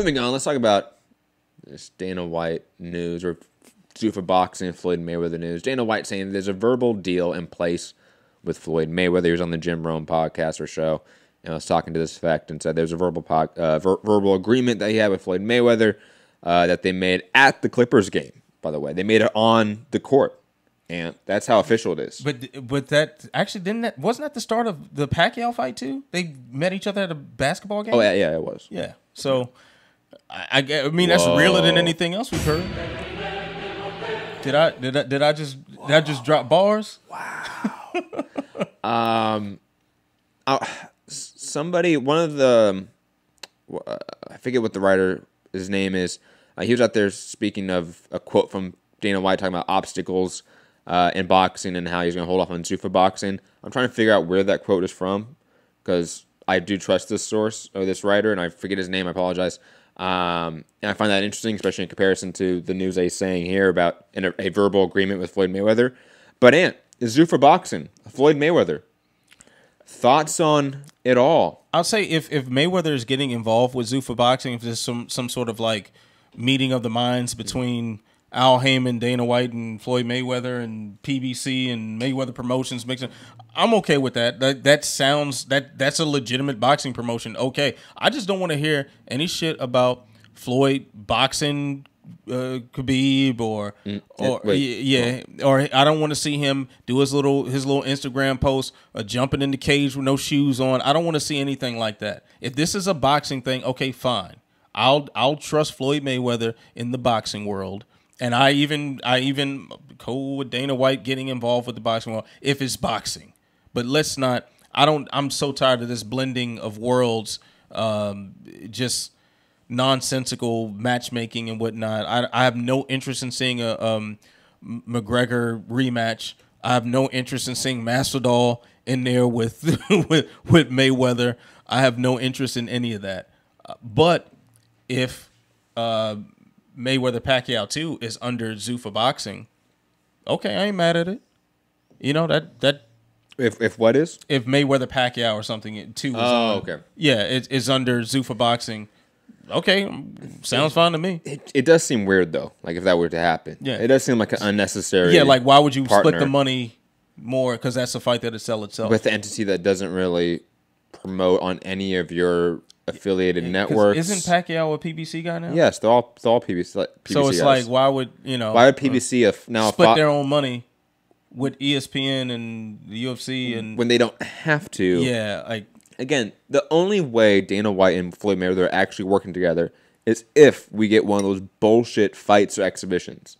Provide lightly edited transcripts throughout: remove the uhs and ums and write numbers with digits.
moving on, let's talk about this Dana White news or Zuffa Boxing and Floyd Mayweather news. Dana White saying there's a verbal deal in place with Floyd Mayweather. He was on the Jim Rome podcast or show, and I was talking to this effect and said there's a verbal agreement that he had with Floyd Mayweather that they made at the Clippers game, by the way. They made it on the court, and that's how official it is. But that actually wasn't that the start of the Pacquiao fight too? They met each other at a basketball game? Oh, yeah, it was. Yeah. So, I mean, that's realer than anything else we've heard. Did I just drop bars? Wow. Somebody, one of the, I forget what the writer, his name is. He was out there speaking of a quote from Dana White talking about obstacles in boxing and how he's going to hold off on Zuffa Boxing. I'm trying to figure out where that quote is from because I do trust this source or this writer, and I forget his name. I apologize. And I find that interesting, especially in comparison to the news he's saying here about a verbal agreement with Floyd Mayweather. But Ant, Zuffa Boxing, Floyd Mayweather. Thoughts on it all? I'll say if Mayweather is getting involved with Zuffa Boxing, if there's some sort of like meeting of the minds between Al Heyman, Dana White, and Floyd Mayweather, and PBC and Mayweather Promotions mixing, I'm okay with that. That sounds that's a legitimate boxing promotion. Okay, I just don't want to hear any shit about Floyd boxing Khabib or I don't want to see him do his little Instagram post jumping in the cage with no shoes on. I don't want to see anything like that. If this is a boxing thing, okay, fine. I'll trust Floyd Mayweather in the boxing world. And I even cool with Dana White getting involved with the boxing world if it's boxing. But let's not. I'm so tired of this blending of worlds, just nonsensical matchmaking and whatnot. I have no interest in seeing a McGregor rematch. I have no interest in seeing Masvidal in there with with Mayweather. I have no interest in any of that. But if Mayweather Pacquiao 2 is under Zuffa Boxing, okay, I ain't mad at it. You know that. If what is? If Mayweather Pacquiao or something too is okay. Yeah, it's under Zuffa Boxing. Okay, sounds fine to me. It does seem weird though. Like if that were to happen, yeah, it does seem like an unnecessary. Yeah, like why would you partner split the money more? Because that's a fight that'll sell itself with the entity that doesn't really promote on any of your affiliated networks. Isn't Pacquiao a PBC guy now? Yes, they're all PBC. So it's guys. like why would PBC now split their own money with ESPN and the UFC and when they don't have to? Yeah, like again, the only way Dana White and Floyd Mayweather are actually working together is if we get one of those bullshit fights or exhibitions.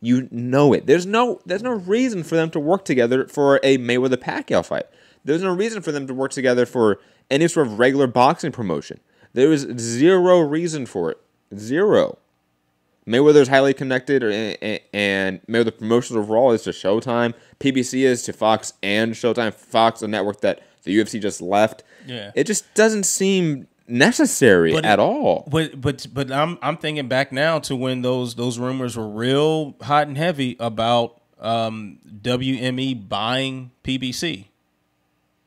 You know it. There's no reason for them to work together for a Mayweather Pacquiao fight. There's no reason for them to work together for any sort of regular boxing promotion. There is zero reason for it. Zero. Mayweather's highly connected, and Mayweather Promotions overall is to Showtime. PBC is to Fox and Showtime. Fox, a network that the UFC just left. Yeah, it just doesn't seem necessary at all. But I'm thinking back now to when those rumors were real hot and heavy about WME buying PBC.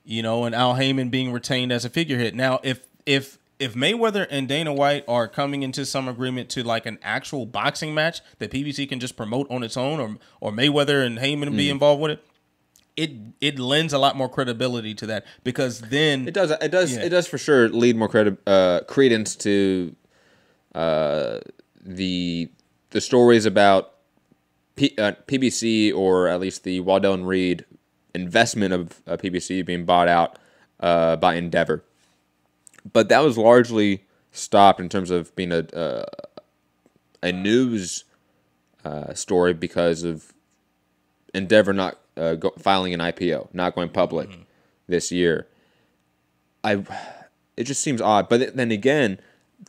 You know, and Al Heyman being retained as a figurehead. Now, if Mayweather and Dana White are coming into some agreement to like an actual boxing match that PBC can just promote on its own, or Mayweather and Heyman be involved with it, it lends a lot more credibility to that because then it does for sure lead more credence to the stories about PBC, or at least the Waddell and Reed investment of PBC being bought out by Endeavor. But that was largely stopped in terms of being a news story because of Endeavor not filing an IPO, not going public this year. It just seems odd. But then again,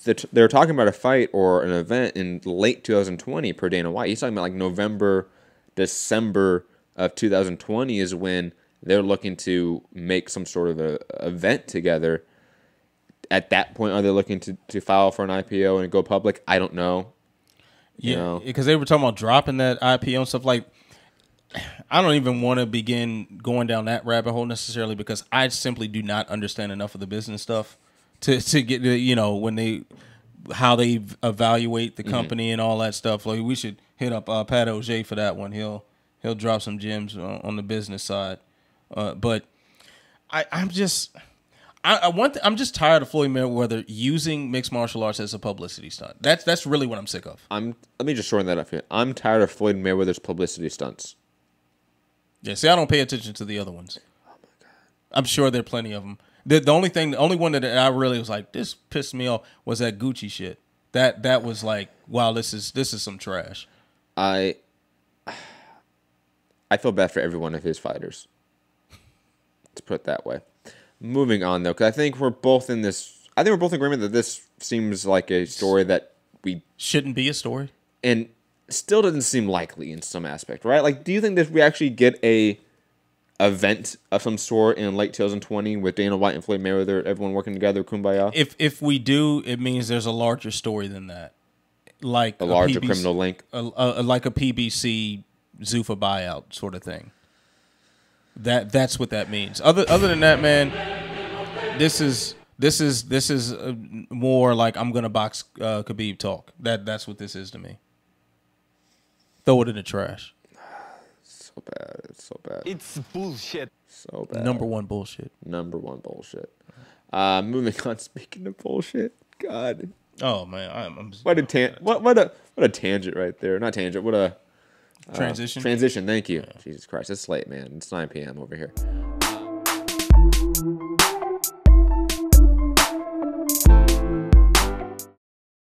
they're talking about a fight or an event in late 2020 per Dana White. He's talking about like November, December of 2020 is when they're looking to make some sort of a event together. At that point, are they looking to file for an IPO and go public? I don't know. Yeah, because they were talking about dropping that IPO and stuff. Like, I don't even want to begin going down that rabbit hole necessarily because I simply do not understand enough of the business stuff to get when they how they evaluate the company and all that stuff. Like we should hit up Pat O'Shea for that one. He'll drop some gems on the business side. But I'm just tired of Floyd Mayweather using mixed martial arts as a publicity stunt. That's really what I'm sick of. Let me just shorten that up here. I'm tired of Floyd Mayweather's publicity stunts. Yeah, see, I don't pay attention to the other ones. Oh my god, I'm sure there are plenty of them. The only one that I really was like, this pissed me off was that Gucci shit. That was like, wow, this is some trash. I feel bad for every one of his fighters. To put it that way. Moving on though, because I think we're both in agreement that this seems like a story that we shouldn't be a story, and still doesn't seem likely in some aspect, right? Like, do you think that we actually get a event of some sort in late 2020 with Dana White and Floyd Mayweather, everyone working together, kumbaya? If we do, it means there's a larger story than that, like a larger criminal link, like a PBC Zuffa buyout sort of thing. That's what that means. Other than that, man, this is more like I'm gonna box Khabib talk. That's what this is to me. Throw it in the trash. So bad. It's so bad. It's bullshit. So bad. Number one bullshit. Moving on. Speaking of bullshit, God. Oh man, I'm what a tangent right there. Not tangent. What a transition. Transition. Thank you. Yeah. Jesus Christ, it's late, man. It's 9 p.m. over here.